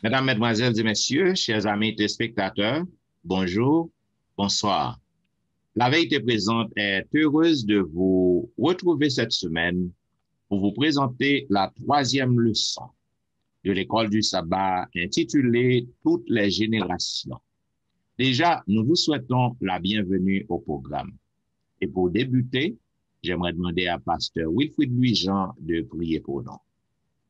Mesdames, Mesdemoiselles et Messieurs, chers amis téléspectateurs, bonjour, bonsoir. La Vérité Présente est heureuse de vous retrouver cette semaine pour vous présenter la troisième leçon de l'école du sabbat intitulée Toutes les générations. Déjà, nous vous souhaitons la bienvenue au programme. Et pour débuter, j'aimerais demander à Pasteur Wilfrid Louis-Jean de prier pour nous.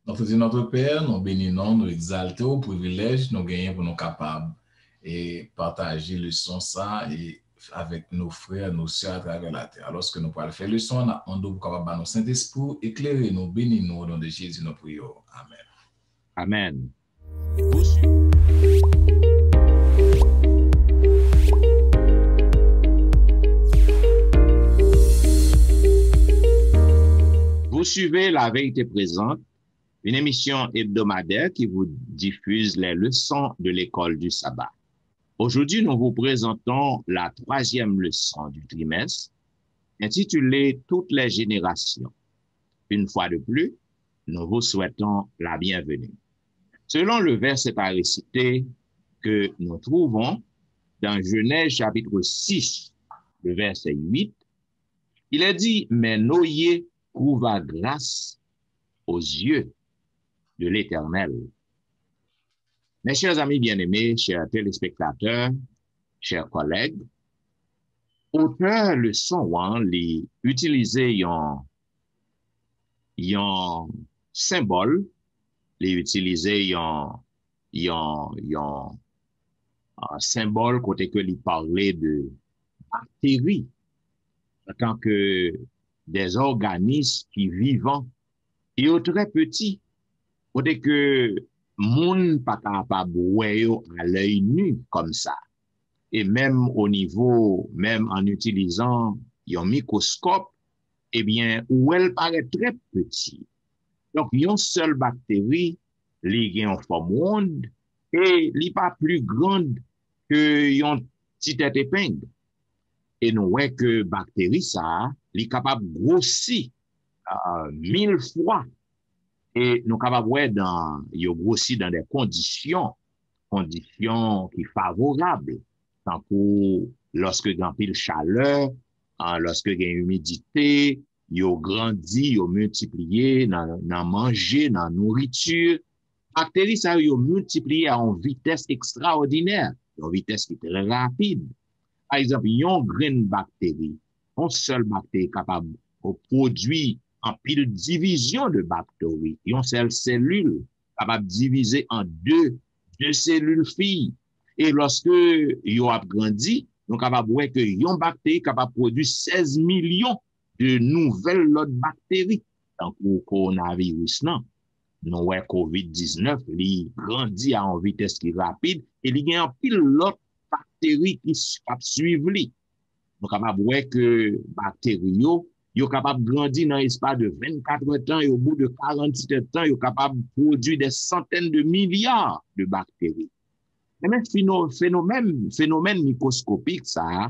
Notre Dieu, notre Père, nous bénissons, nous exaltons au privilège, nous gagnons pour nous capables et partager le son ça et avec nos frères, nos sœurs à travers la terre. Alors que nous pouvons faire le son, on doit capable nos Saint-Esprit, éclairer nous, bénir nous au nom de Jésus, nous prions. Amen. Amen. Vous suivez La Vérité Présente, une émission hebdomadaire qui vous diffuse les leçons de l'école du sabbat. Aujourd'hui, nous vous présentons la troisième leçon du trimestre, intitulée Toutes les générations. Une fois de plus, nous vous souhaitons la bienvenue. Selon le verset par récité que nous trouvons dans Genèse chapitre 6, le verset 8, il est dit, mais Noé trouva grâce aux yeux de l'Éternel. Mes chers amis bien-aimés, chers téléspectateurs, chers collègues, auteur leçon les utiliser un symbole, les utiliser un symbole côté que lui parlait de bactéries en tant que des organismes qui vivants et très petits. Côté que moun pas capable à l'œil nu comme ça. Et même au niveau, même en utilisant un microscope, eh bien, où elle paraît très petit. Donc, une seule bactérie, li gen en forme ronde, et li pas plus grande que une petite tête épingle. Et nous voyons que bactérie ça, li capable grossir 1000 fois. Et nous capables yo grossi dans des conditions qui favorables, tant pour lorsque il y a pile chaleur, lorsque il y a humidité, yo grandi, yo multiplié dans manger, dans nourriture. Bactéries ça yo multiplié à une vitesse extraordinaire, une vitesse qui est très rapide. Par exemple, une graine bactérie, une seule bactérie capable de produire en pile division de bactéries, une seule cellule capable de diviser en deux cellules filles. Et lorsque yo a grandi, nous capable voir que une bactérie capable de produire 16 millions de nouvelles lots de bactéries. Donc, pour coronavirus, non. Nous voyons COVID-19, il grandit à une vitesse qui est rapide et il y a un pile l'autre bactéries qui suivent lui. Nous capable voir que bactéries yo capable de grandir dans l'espace de 24 temps et au bout de 47 temps, yo capable de produire des centaines de milliards de bactéries. Et même phénomène microscopique ça,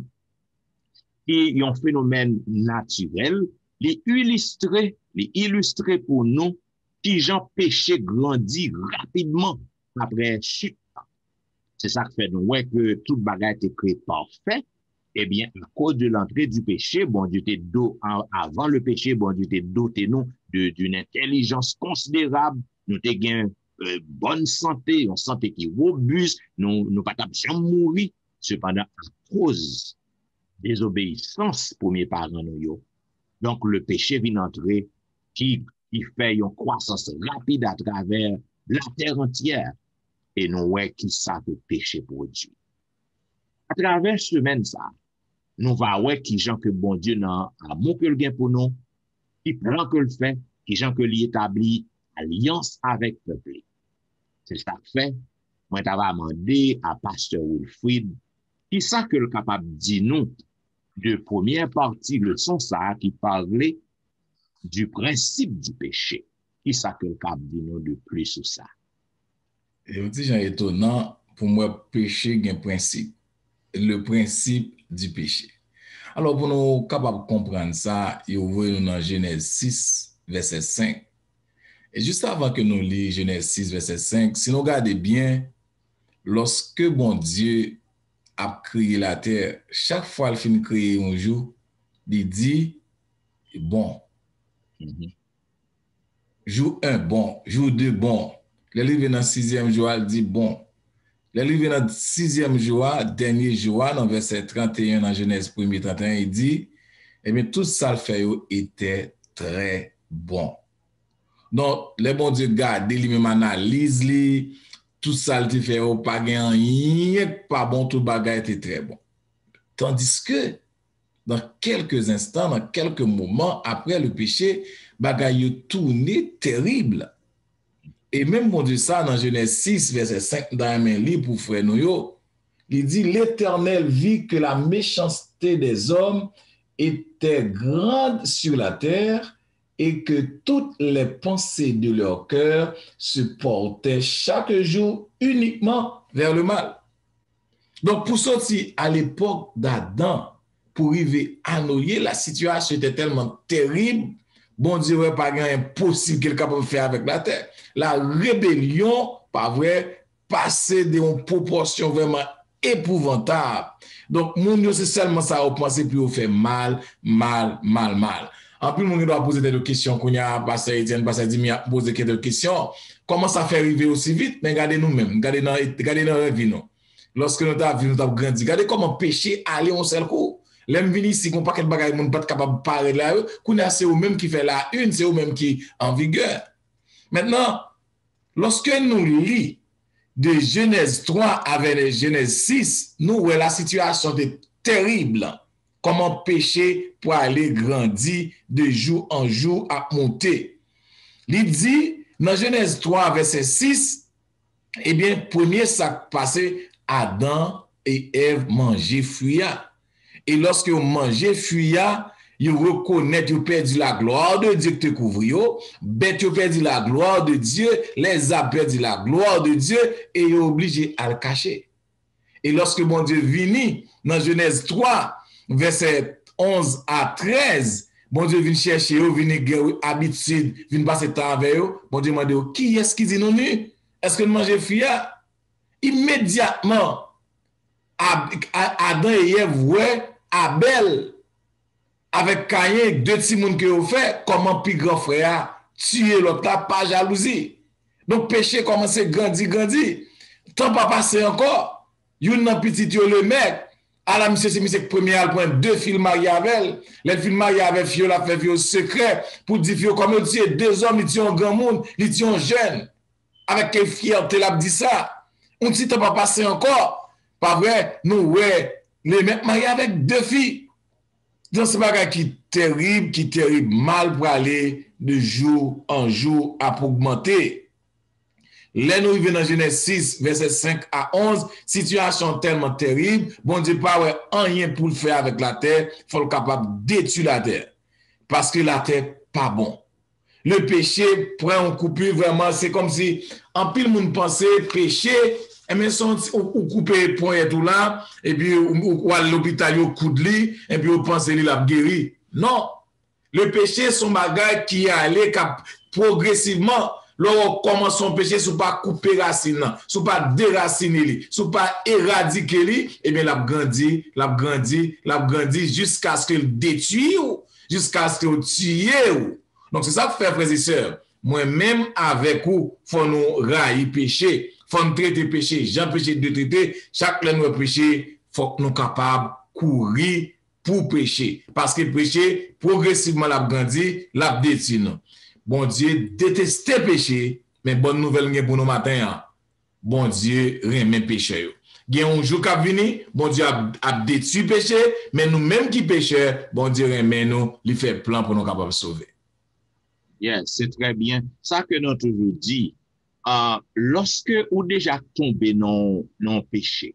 qui est un phénomène naturel, les illustrer pour nous qui gens péché grandit rapidement après chute. C'est ça qui fait nous ouais que toute bagarre est créée parfait. Eh bien, à cause de l'entrée du péché, bon Dieu t'est avant le péché, bon Dieu t'est doté nous d'une intelligence considérable, nous t'es gain bonne santé, une santé qui est robuste, nous pas jamais mourir. Cependant, à cause désobéissance pour mes parents nous. Donc le péché vient entrer qui fait une croissance rapide à travers la terre entière et nous ouais qui ça que péché produit. À travers semaine ça, nous va ouais qui gens que bon Dieu nan amour que le gain pour nous, qui plan que le fait, qui gens que l'établit alliance avec le peuple. C'est ça que fait. Moi t'avais demandé à pasteur Wilfrid qui ça que le capable dit nous de première partie leçon ça qui parlait du principe du péché. Qui ça que le cap dit nous de plus sur ça? Et un petit genre étonnant, pour moi, péché a un principe. Le principe du péché. Alors, pour nous capables de comprendre ça, il ouvre dans Genèse 6, verset 5. Et juste avant que nous lisions Genèse 6, verset 5, si nous regardons bien, lorsque bon Dieu a créé la terre, chaque fois qu'il finit de créer un jour, il dit, bon. Jour 1, bon. Jour 2, bon. Le livre dans le 6e jour, il dit, bon. Le livre dans le 6e jour, dernier jour, dans verset 31, dans Genèse 1er 31, il dit, eh bien, tout ça le fait était très bon. Donc, le bon Dieu garde, lui-même analyse, tout ça le fait pas rien, pas bon, tout bagage était très bon. Tandis que, dans quelques instants, dans quelques moments, après le péché, bagage tourné terrible. Et même bon Dieu ça, dans Genèse 6, verset 5, dans un livre pour frère nous, il dit, l'Éternel vit que la méchanceté des hommes était grande sur la terre et que toutes les pensées de leur cœur se portaient chaque jour uniquement vers le mal. Donc, pour sortir à l'époque d'Adam, pour arriver à Noé, la situation était tellement terrible, bon Dieu, pas impossible qu'il capable de faire avec la terre. La rébellion, pas vrai, passait d'une proportion vraiment épouvantable. Donc, mon c'est seulement ça, on pense puis on fait mal. En plus, on doit poser des questions qu'on a passé Étienne, passé Dimi a posé quelques questions. Comment ça fait arriver aussi vite? Mais regardez nous-mêmes, regardez dans la vie, non. Lorsque nous avons grandi, regardez comment péché aller en seul coup. L'aime venir ici, qu'on pas quel bagage, on pas capable de parler là, qu'on a c'est eux même qui fait la une, c'est eux même qui en vigueur. Maintenant, lorsque nous lisons de Genèse 3 avec Genèse 6, nous voyons la situation est terrible. Comment péché pour aller grandir de jour en jour à monter. Il dit, dans Genèse 3, verset 6, eh bien, premier sac passé, Adam et Ève mangeaient fuyat. Et lorsque vous mangez fuyat, vous reconnaissez, vous perdez la gloire de Dieu qui te couvre, bête, vous perdez la gloire de Dieu, les arbres perdent la gloire de Dieu et vous obligé à le cacher. Et lorsque mon Dieu vient dans Genèse 3, verset 11 à 13, bon Dieu vient chercher eux, vient guérir habitude, vient passer temps avec eux, bon Dieu m'a dit, qui est-ce qui dit nous nu? Est-ce que nous mangeons fuyat? Immédiatement, Adam et Ève voient Abel avec Caïn, deux petits monde que vous fait, comment puis grand frère tuer l'autre là, pas jalousie. Donc péché commence à grandir. Tant pas passé encore. Yon nan petit yo le mec, à la monsieur c'est monsieur premier al point deux filles mariées avec elle. Les filles mariées avec fille la fait vieux secret pour dire fille comme dit deux hommes ils ont un grand monde, ils ont jeune. Avec quelle fierté l'a dit ça. On dit tant pas passé encore. Pas vrai, nous, ouais, les mecs mariés avec deux filles. Donc, c'est pas qui terrible, mal pour aller de jour en jour à augmenter. Là, nous arrivons dans Genèse 6, verset 5 à 11, situation tellement terrible, bon Dieu, pas ouais, rien pour le faire avec la terre, il faut le capable de détruire la terre. Parce que la terre, pas bon. Le péché prend une coupure vraiment, c'est comme si, en pile, monde pensait, péché, et bien, ou couper point et tout là, et puis, ou à l'hôpital, ou coup de lit, et puis, ou pense qu'il a guéri. Non. Le péché, son bagage qui est allé progressivement, lorsqu'on commence son péché, sous pas couper racine, sous pas déraciner, sous pas éradiquer, et bien, l'a grandi, jusqu'à ce qu'il détruise, jusqu'à ce qu'il tue. Donc, c'est ça que fait, frères et sœurs. Moi-même, avec vous, il faut nous railler péché. Il faut nous traiter péché. J'ai péché de traiter. Chaque nous péché, il faut que nous soyons capables de courir pour pécher. Parce que le péché, progressivement, l'a grandi, l'a détruit. Bon Dieu déteste péché, mais bonne nouvelle pour nous matin. Bon Dieu remet péché. Il y a un jour qui a venu, bon Dieu a détruit péché, mais nous-mêmes qui péchons, bon Dieu remet nous, il fait plan pour nous capables de sauver. Yes, c'est très bien. Ça que nous toujours dit, lorsque ou déjà tombé dans péché,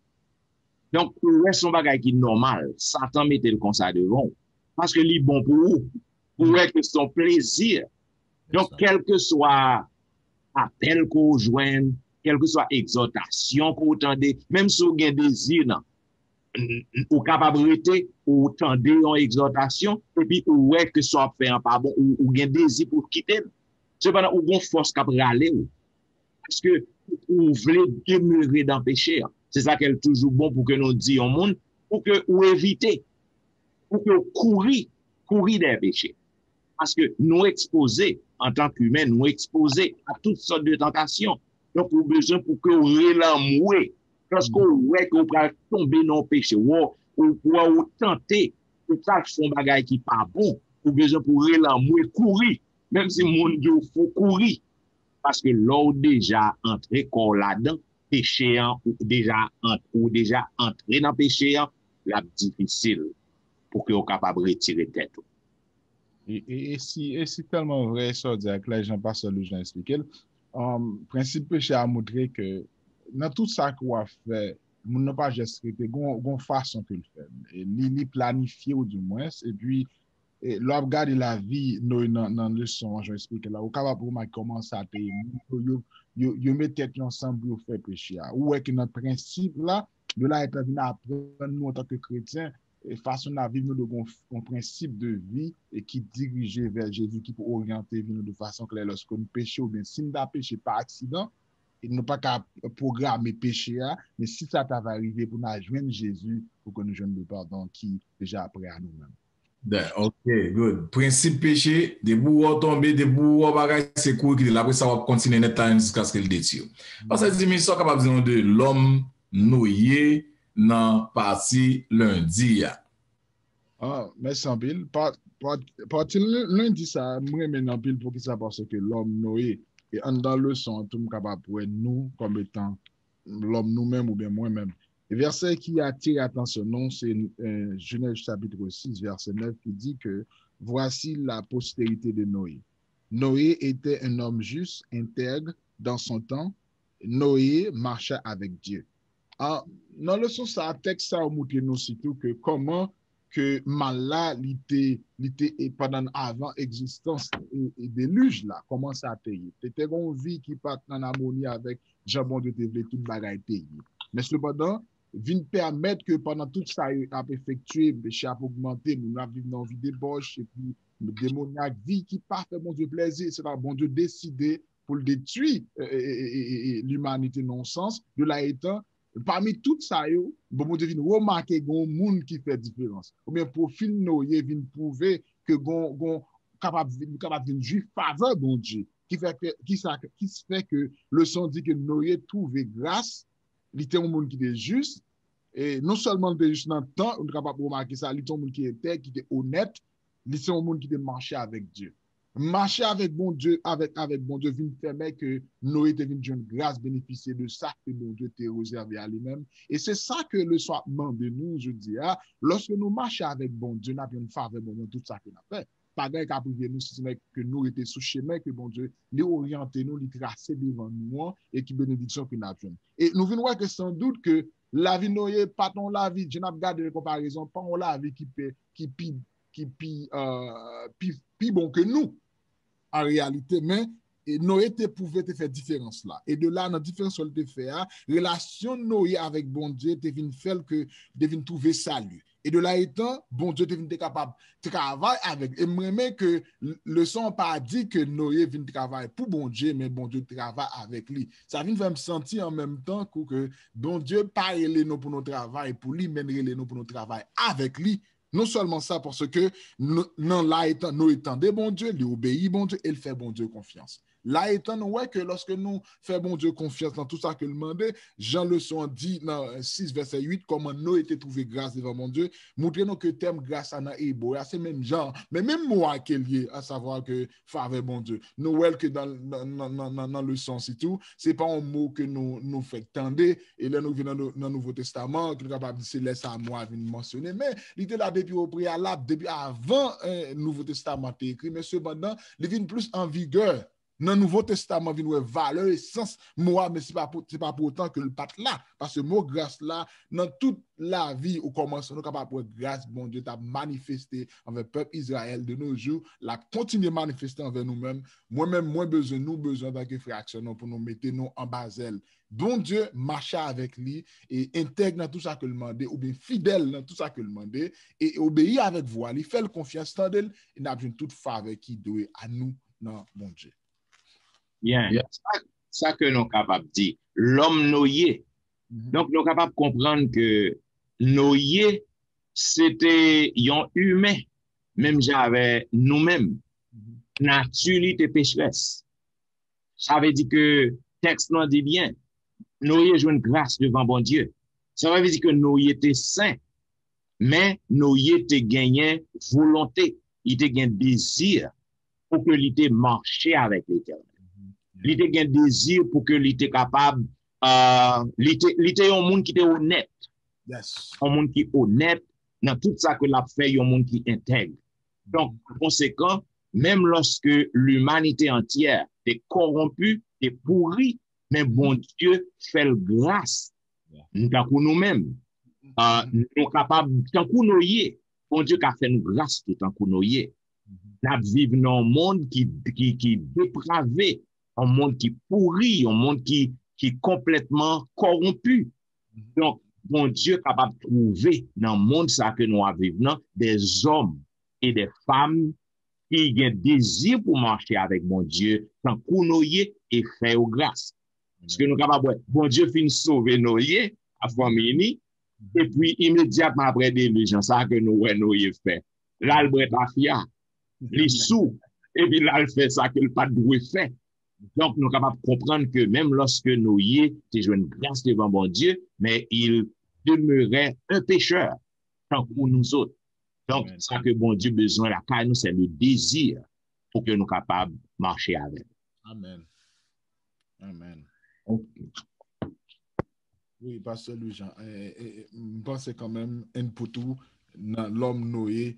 donc pour son bagage qui est normal, Satan mettait le comme ça devant, parce que c'est bon pour vous, pour que son plaisir. Donc, quel que soit appel qu'on joigne, quelle que soit exhortation qu'on entendait, même si vous avez un désir, ou capabilité, ou tendez en exhortation, et puis, ouais, que soit fait un pas bon, ou un désir pour quitter. Cependant, ou gon force qui râler ou. Parce que ou voulez demeurer dans le péché. C'est ça qui est toujours bon pour que nous disions au monde, pour que ou éviter, pour que courir des péchés. Parce que nous exposés, en tant qu'humains, nous exposés à toutes sortes de tentations. Donc, nous avons besoin pour que vous relamouez. Lorsqu'on voit qu'on va tomber dans le péché, ou tenter, ou faire son bagage qui n'est pas bon, vous avez besoin pour relamouer, courir. Même si mon Dieu, il faut courir. Parce que l'on déjà entré corps là-dedans, péché, ou déjà entré dans le péché, là, difficile pour que vous capable de retirer tête. Et si tellement vrai, ça, dire que là, Jean-Pascal le Jean expliqué, principe péché a montré que dans tout ça qu'on a fait, nous n'a pas juste été, gon façon que le fait. Et li planifié ou du moins, et puis, l'on regarde la vie, nous, dans le leçon, je explique là, au capable pour moi commencer à te, yo met tête ensemble pour faire péché. Ou est que notre principe là, de là, est venu apprendre nous en tant que chrétiens, et façon à vivre nous de un principe de vie et qui dirige vers Jésus, qui peut orienter nous de façon claire lorsque nous péchons, ou bien si nous avons péché par accident, et nous pas qu'à programmer péché, mais si ça va arriver pour nous joindre Jésus, pour que nous joignions le pardon qui déjà après à nous-mêmes. Ok, good. Principe péché, des bouts tomber, des bouts bagage, c'est cool, après ça va continuer net time jusqu'à ce qu'il détire. Parce que c'est ça capable de dire de l'homme noyé dans partie lundi. Ah, merci en pile. Parti lundi, ça, moi, mais en pile pour qui ça, parce que l'homme Noé, et en dans le son, tout le monde capable pour nous, comme étant l'homme nous-mêmes ou bien moi-même. Le verset qui attire attention, non, c'est Genèse chapitre 6, verset 9, qui dit que voici la postérité de Noé. Noé était un homme juste, intègre dans son temps. Noé marcha avec Dieu. Ah, dans le sens, ça texte ça montre nous surtout que comment que mal-là, l'était pendant avant existence et déluge là, comment ça a été. C'était une vie qui part en harmonie avec Jean-Bon de TV, toute bagaille pays. Mais cependant, vient permettre que pendant tout ça a effectué, péché a augmenté, nous avons vécu dans une vie débauche et puis le démoniaque vie qui part fait bon Dieu plaisir, c'est là bon Dieu décidé pour le détruire l'humanité non sens, de là étant parmi tout ça, bon Dieu vient remarquer qu'il y a un monde qui fait différence. Ou bien profil Noé vient prouver que gon capable de jouir faveur bon Dieu qui se fait que le son dit que Noé trouve grâce, il était un monde qui était juste et non seulement il était juste dans le temps, on est capable de remarquer ça, il était un monde qui était honnête, il était un monde qui était marché avec Dieu. Marcher avec bon Dieu, avec bon Dieu, vient permettre que Noé devienne une grâce, bénéficier de ça que bon Dieu t'a réservé à lui-même. Et c'est ça que le soir demande de nous, je dis, lorsque nous marchons avec bon Dieu, nous avons une faveur bon Dieu, tout ça qu'on a fait. Pas d'un cas privé nous, si que nous étions sous chemin, que bon Dieu les orienté nous, les tracé devant nous, et qui bénédiction que nous avons. Et nous venons voir que sans doute que la vie Noé, pas ton la vie, je n'ai pas gardé les comparaisons, pas la vie qui plus bon que nous, en réalité, mais Noé pouvait te faire différence là. Et de là, dans différence qu'il te fait, relation Noé avec bon Dieu, te vient faire que devine trouver salut. Et de là étant, bon Dieu devine capable de travailler avec. Et moi, que le son pas dit que Noé vient travailler pour bon Dieu, mais bon Dieu travaille avec lui. Ça vient faire me sentir en même temps que bon Dieu pas nous pour notre travail pour lui, mais nous pour notre travail avec lui. Non seulement ça, parce que nous étant des bons dieux, il obéit bon Dieu et il fait bon Dieu confiance. Là étant, nous voyons que lorsque nous faisons bon Dieu confiance dans tout ça que le demandait, Jean le son dit dans 6, verset 8, comment nous été trouvé grâce devant mon Dieu, montrez-nous que thème grâce à Hébreu, c'est même genre, mais même moi qui est lié à savoir que faveur bon Dieu. Nous voyons que dans le sens et tout, c'est pas un mot que nous fait tendre, et là nous venons dans le Nouveau Testament, que nous sommes capables de se laisser à moi venir mentionner, mais il était là depuis au préalable, depuis avant le Nouveau Testament écrit, mais cependant, il vient plus en vigueur. Dans le Nouveau Testament, il y a valeur et sens, moi, mais ce n'est pas pour autant que le pat là. Parce que le mot grâce là, dans toute la vie, au commencement, nous sommes capables de grâce, bon Dieu, t'a manifesté envers le peuple Israël de nos jours, l'a continué à manifester envers nous-mêmes. Moi-même, moins besoin, nous besoin d'un fractionnement pour nous mettre nous en basel. Bon Dieu, marcher avec lui et intègre dans tout ça que le demandait, ou bien fidèle dans tout ça que le demandait, et obéir avec voix. Il fait le confiance, il n'a pas toute faveur qui doit à nous, non, bon Dieu. Bien. Yeah. Ça que nous sommes capables de dire. L'homme noyé. Donc, nous sommes capables de comprendre que noyé, c'était un humain, même j'avais nous-mêmes, nature pécheresse. Ça veut dire que, texte nous dit bien, nous jouons une grâce devant bon Dieu. Ça veut dire que nous étions saints, mais nous étions gagné volonté, il était gagné désir pour que l'ité marché avec l'Éternel. Il était gagné désir pour que l'ité capable, l'ité un monde qui était honnête. Yes. Un monde qui est honnête dans tout ça que l'a fait, un monde qui intègre. Donc, par conséquent, même lorsque l'humanité entière est corrompue, est pourrie, mais bon Dieu fait le grâce. Tant que nous-mêmes, nous sommes capables, tant que nous y est, bon Dieu a fait une grâce tout tant que nous y est. Nous vivons dans un monde qui dépravé, un monde qui pourrit, un monde qui est complètement corrompu. Donc, bon Dieu est capable de trouver dans le monde ça que nous vivons des hommes et des femmes qui ont désir pour marcher avec mon Dieu, tant qu'on nous et faire grâce. Parce que nous sommes capables, bon Dieu finit sauver nos yeux à famille, et puis immédiatement après délusion, ça que nous fait. Là, le bret à fia, les sous, et puis là, il fait ça que le pas de fait. Donc, nous sommes capables de comprendre que même lorsque nous y c'est une grâce devant mon Dieu, mais il demeurait un pécheur, tant que nous autres. Donc, Amen. Ça que bon Dieu besoin la caille nous, c'est le désir pour que nous soyons capables de marcher avec. Amen. Amen. Okay. Oui, Pasteur Louis-Jean, je pense quand même pour tout dans l'homme Noé,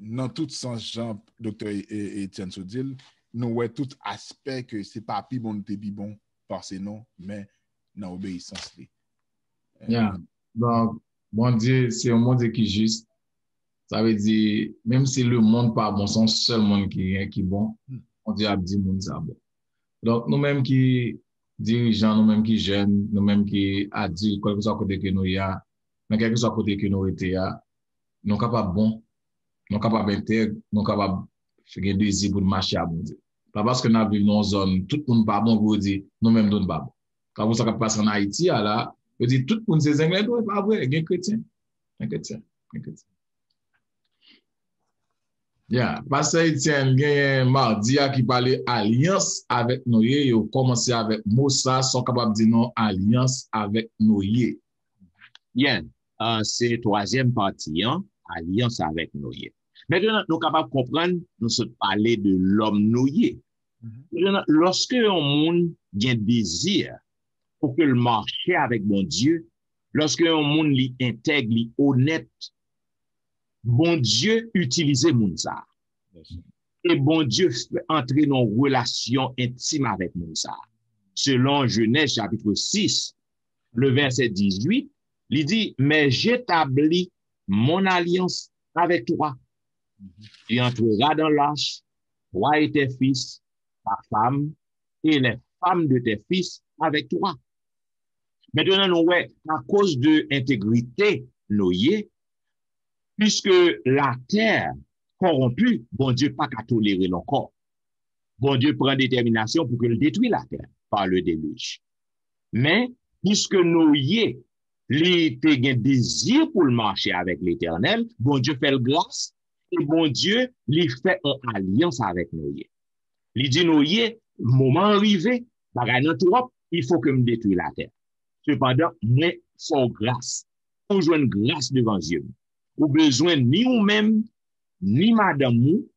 dans tout sens, Jean, docteur Etienne Sodil, nous voyons tout aspect que c'est pas plus bon, plus bon, parce que non, mais dans l'obéissance. Yeah. Donc, bon Dieu, c'est un monde qui est juste. Ça veut dire, même si le monde pas bon, c'est un seul monde qui est bon, on dit à 10 monde ça bon. Donc, nous-mêmes qui dirigeants, nous-mêmes qui jeunes, nous-mêmes qui adultes, quel que soit côté que nous y a, mais quel que soit côté que nous était à, nous capables bon, nous capables intègres, nous capables faire désir pour marcher à bon Dieu. Pas parce que nous vivons dans une zone, tout le monde pas bon, vous dire, nous-mêmes nous pas bon. Quand vous savez passer en Haïti, là, vous dites, tout le monde c'est anglais, pas vrai, il y a un chrétien. Yeah, Pasteur Etienne, gagne mardi qui parlait alliance avec Noé, il a commencé avec Moussa, sont capables de dire non, alliance avec Noé. Bien, c'est troisième partie, hein, alliance avec Noé. Maintenant, nous sommes capables de comprendre, nous sommes parler de l'homme Noé. Lorsque un monde a un désir pour que le marché avec mon Dieu, lorsque un monde li intègre, li honnête, bon Dieu utilise moun ça. Et bon Dieu fait entrer dans une relation intime avec moun ça. Selon Genèse chapitre 6, le verset 18, il dit, mais j'établis mon alliance avec toi. Tu entreras dans l'arche, toi et tes fils, ta femme, et les femmes de tes fils avec toi. Maintenant, nous, ouais, à cause de l'intégrité, Noé, puisque la terre corrompue, bon Dieu pas qu'à tolérer encore. Bon Dieu prend détermination pour que le détruise la terre par le déluge. Mais, puisque Noé, il a un désir pour le marcher avec l'Éternel, bon Dieu fait le grâce, et bon Dieu, il fait une alliance avec Noé. Il dit Noé, moment arrivé, il faut que me détruise la terre. Cependant, moi, faut grâce. Faut jouer une grâce devant Dieu. Ou besoin ni ou même, ni madame ou,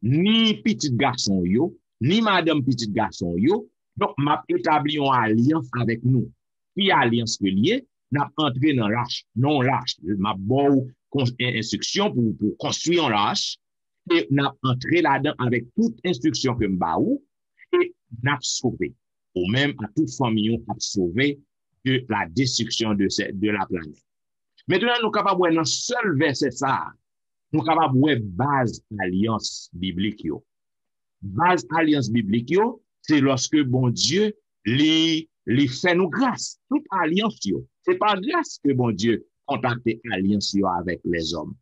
ni petit garçon yo, ni madame petit garçon yo. Donc, m'a établi une alliance avec nous. Puis, alliance reliée, n'a entré dans l'arche. Non l'arche. M'a bon instruction pour construire une arche. Et n'a entré là-dedans avec toute instruction que m'ba ou, et n'a sauvé. Ou même à toute famille, a sauvé de la destruction de la planète. Maintenant, nous sommes capables de voir dans seul verset ça, nous sommes capables de voir base alliance biblique. Base alliance biblique, c'est lorsque bon Dieu les fait nous grâce. Toute alliance, c'est pas grâce que bon Dieu contacte alliance avec les hommes.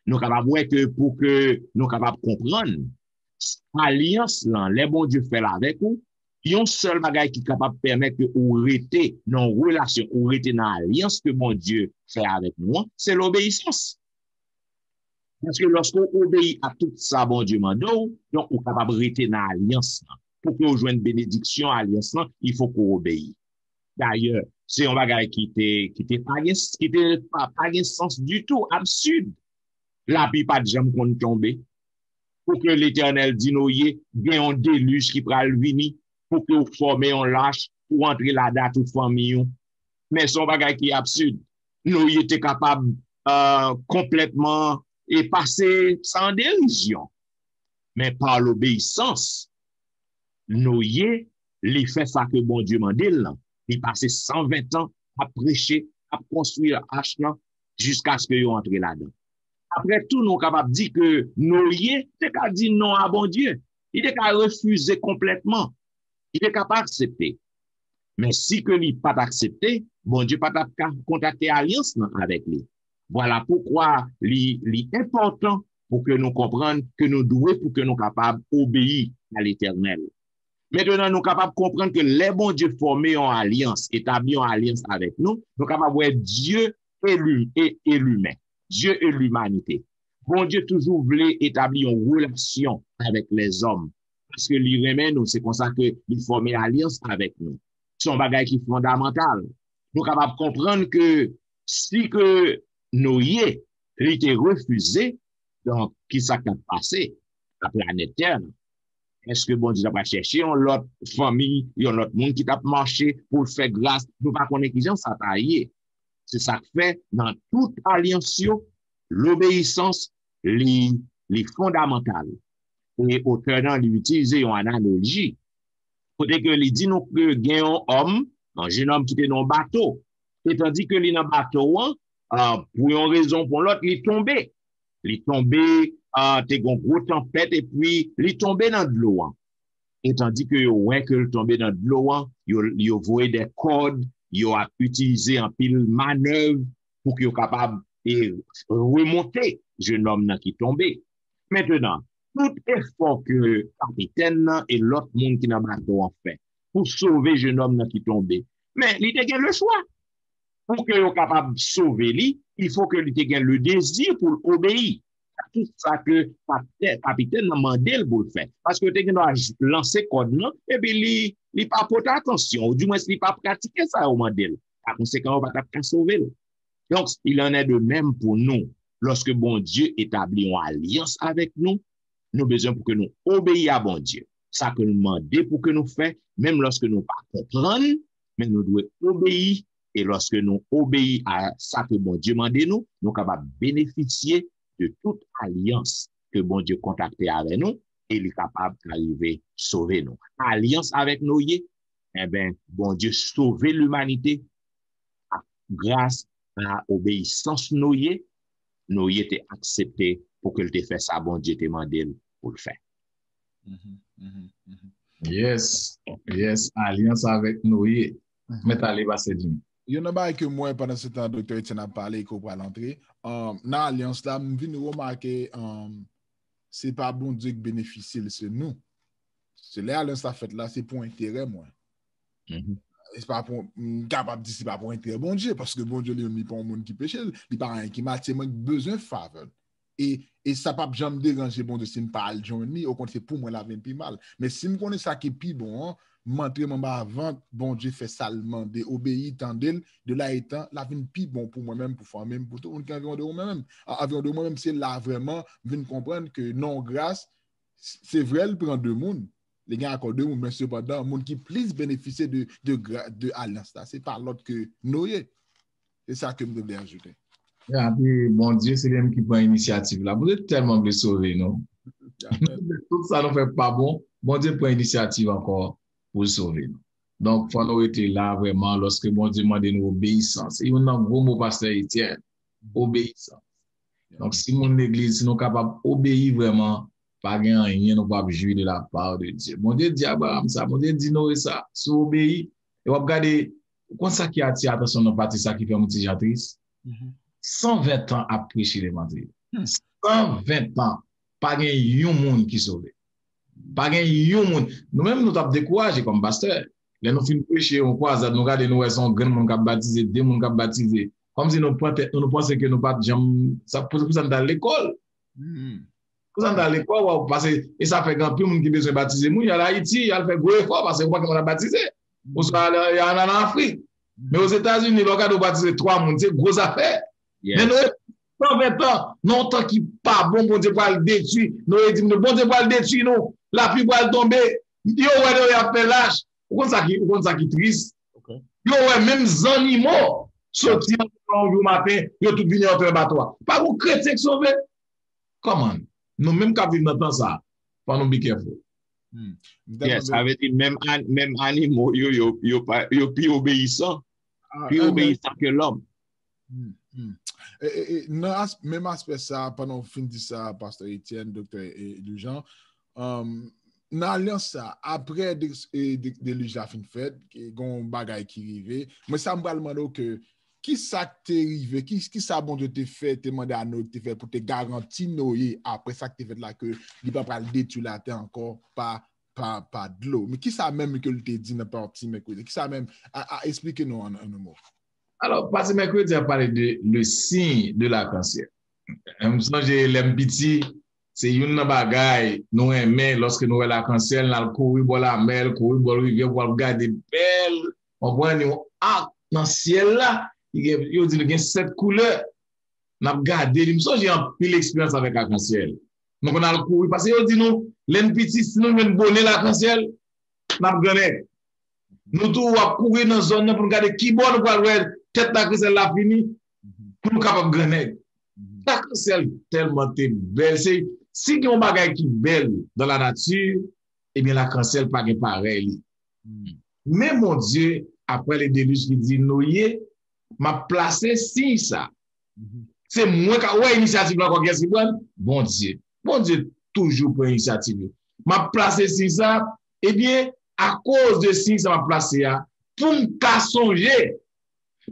Nous sommes capables de voir que pour que nous sommes capables de comprendre, alliance, là, les bon Dieu fait avec nous, Yon seul bagay qui est capable de permettre que ou rete dans relation, ou rete dans alliance que mon Dieu fait avec nous, c'est l'obéissance. Parce que lorsqu'on obéit à tout ça, bon Dieu m'a donc on est capable de rester dans l'alliance. Pour qu'on joue une bénédiction à l'alliance, il faut qu'on obéisse. D'ailleurs, c'est un bagage qui était pas de sens du tout, absurde. La pluie pas de jamais qu'on tombe. Pour que l'Éternel dit nous y bien un déluge qui pral venir pour que vous formez un lâche pour entrer là-dedans toute famille. Mais son bagage qui est absurde. Nous y était capable complètement et passer sans dérision. Mais par l'obéissance, nous y les fait ça que bon Dieu m'a dit là. Il passé 120 ans à prêcher, à construire H jusqu'à ce que vous entrez là-dedans. Après tout, nous sommes capables de dire que nous y c'est qu'à dire non à bon Dieu. Il est qu'à refuser complètement. Il est capable d'accepter. Mais si que lui pas accepté, bon Dieu pas contacter alliance avec lui. Voilà pourquoi il est important pour que nous comprenions que nous devons pour que nous sommes capables d'obéir à l'Éternel. Maintenant, nous sommes capables de comprendre que les bons dieux formés en alliance, établis en alliance avec nous, nous sommes capables de voir Dieu et l'humain, Dieu et l'humanité. Bon Dieu toujours voulait établir une relation avec les hommes. Parce que l'humain, nous, c'est comme ça qu'il formait alliance avec nous. C'est un bagage qui est fondamental. Nous sommes capables de comprendre que si que nous y est, il était refusé, donc, qui s'est passé? La planète Terre. Est-ce que bon Dieu va chercher une autre famille, un autre monde qui t'a marché pour faire grâce? Nous pas connaître qui ça taillé. C'est ça que fait dans toute alliance, l'obéissance, les fondamentales. Et auteur dans l'utiliser une analogie. Peut-être que les dit nous que gagne un homme, un jeune homme qui était dans un bateau. Et tandis que les dans bateau, pour une raison pour l'autre, il est tombé. Il est tombé, t'es une grosse tempête et puis il est tombé dans de l'eau. Et tandis que ouais que il tombé dans de l'eau, il a voué des cordes, il a utilisé un pile manœuvre pour qu'il soit capable de remonter jeune homme qui est tombé. Maintenant, tout effort que le capitaine et l'autre monde qui n'a pas bateau fait pour sauver jeune homme qui est tombé. Mais il a le choix. Pour que soit capable de sauver lui, il faut que lui ait le désir pour obéir. Tout ça que le capitaine a demandé pour le faire. Parce que tu dois lancer code là, et puis il pas porter attention, ou du moins il pas pratiquer ça au modèle. Par conséquent, on va pas sauver. Donc, il en est de même pour nous. Lorsque bon Dieu établit une alliance avec nous, nous avons besoin pour que nous obéissions à bon Dieu. Ça que nous demandons pour que nous fassions, même lorsque nous ne comprenons pas, mais nous devons obéir. Et lorsque nous obéissons à ça que bon Dieu demande nous, nous sommes capables de bénéficier de toute alliance que bon Dieu contacte avec nous et il est capable d'arriver à sauver nous. Alliance avec nous, eh bien, bon Dieu sauver l'humanité grâce à l'obéissance nous était accepté pour que le fait ça, bon Dieu te demandé pour le faire. Yes, alliance avec nous, mais t'allez passer du. Il y en a pas que moi, pendant ce temps, docteur Etienne a parlé qu'on va l'entrer. Dans l'alliance là, je viens de remarquer, c'est pas bon Dieu qui bénéficie, c'est nous. C'est l'alliance là faite là, c'est pour intérêt, moi. C'est pas pour, capable de dire, c'est pas pour intérêt, bon Dieu, parce que bon Dieu, il n'est pas un monde qui péché, il n'est pas un qui m'a, c'est moi qui besoin de faveur. Et ça pas jamais déranger, bon Dieu, si je parle, au contraire, pour moi, la vie plus mal. Mais si je connais ça qui est plus bon, m'entrer avant, bon Dieu fait salement, d'obéir, tendel, de là étant, la vie plus bon pour moi-même, pour moi-même, pour tout le monde qui vient de moi-même. Avant de moi-même, c'est là vraiment, venir comprendre que non, grâce, c'est vrai, elle prend deux mondes. Les gars accordent deux mondes, mais cependant, le monde qui plus bénéficier de alliance, c'est par l'autre que Noé. C'est ça que je devais ajouter. Puis, bon Dieu, c'est lui qui prend l'initiative là. Vous êtes tellement bien sauvé, non? Tout ça ne fait pas bon. Bon Dieu prend l'initiative encore pour sauver nous. Donc, il faut nous être là vraiment lorsque bon Dieu demande nous obéissance. Et on a un gros mot, pasteur Etienne, obéissance. Donc, si mon église, si nous sommes capables d'obéir vraiment, pas rien, nous ne pouvons pas jouir de la part de Dieu. Bon Dieu dit Abraham ça, bon Dieu dit Noé ça, si vous obéissez, et vous regardez, quand ça qui attire attention dans partie ça qui fait mon petit triste, 120 ans à prêcher l'évangile. 120 ans, pas un monde qui sauve. Pas gen yon moun. Nous-mêmes, nous t'avons découragé comme pasteur. Les nous fin prêcher, on croise, nous regardons, nous sont grand monde qui a baptisé, deux monde qui a baptisé. Comme si nous pensons que nous pas de ça pour ça dans l'école. Pour ça dans l'école, parce que et ça fait grand plus monde qui besoin baptiser. Nous, il y a l'Haïti, il a fait gros effort parce que on a baptisé. Ou soit il y en a en Afrique. Mais aux États-Unis, le cas de baptiser 3 monde, c'est grosse affaire. Mais nous 120 ans, non tant qui pas bon Dieu va le détruire. Nous dit bon Dieu va le détruire nous. La pluie va tomber. Yo ouais a fait lâche. Pourquoi ça qui triste. Yo ouais même animaux sortir au matin, yo tout venir entre bateau. Pas vous chrétien qui sauvé. Comment? Nous même quand vivre dans ça, pas nous be careful. Yes, ça veut dire même animaux yo plus obéissant. Plus obéissant que l'homme. Même aspect ça, pendant fin de ça, Pasteur Etienne, Docteur Lujan, dans l'alliance ça, après de la fin de fête, il y a un bagage qui arrive, mais ça me demande que qui ça t'est arrivé, qui ça bon de te fait, te demander à nous te fait pour te garantir Noé après ça que te fait là que il va pas le détruire la terre encore pas de l'eau. Mais qui ça même que le te dit dans partie mercredi, qui ça même à expliquer nous en un mot. Alors, parce que mercredi a parlé de le signe de l'arc-en-ciel. J'ai l'empiti, c'est une bagaille, nous aimons lorsque nous avons l'arc-en-ciel, nous allons courir pour la mer, courir pour la rivière, pour regarder belle, on voit un arc-en-ciel là, il y a 7 couleurs. Nous avons regardé, j'ai un pile expérience avec l'arc-en-ciel. Donc on a le courir, parce que dit nous, l'empiti, si nous avons bonnet l'arc-en-ciel, nous avons gagné. Nous tous, on va courir dans la zone pour regarder qui bon nous va voir. Tête l'arc-en-ciel la fini pour nous capable de gagner. L'arc-en-ciel tellement belle. Si il y a un bagage qui est belle dans la nature, eh bien l'arc-en-ciel pas pareil. Mais mon Dieu, après les déluges qui dit Noé, m'a placé si ça. C'est moi qui ouais initiative là quoi qu'est-ce qui bon Dieu. Bon Dieu toujours pour initiative. M'a placé si ça, eh bien à cause de si ça m'a placé pour me songer.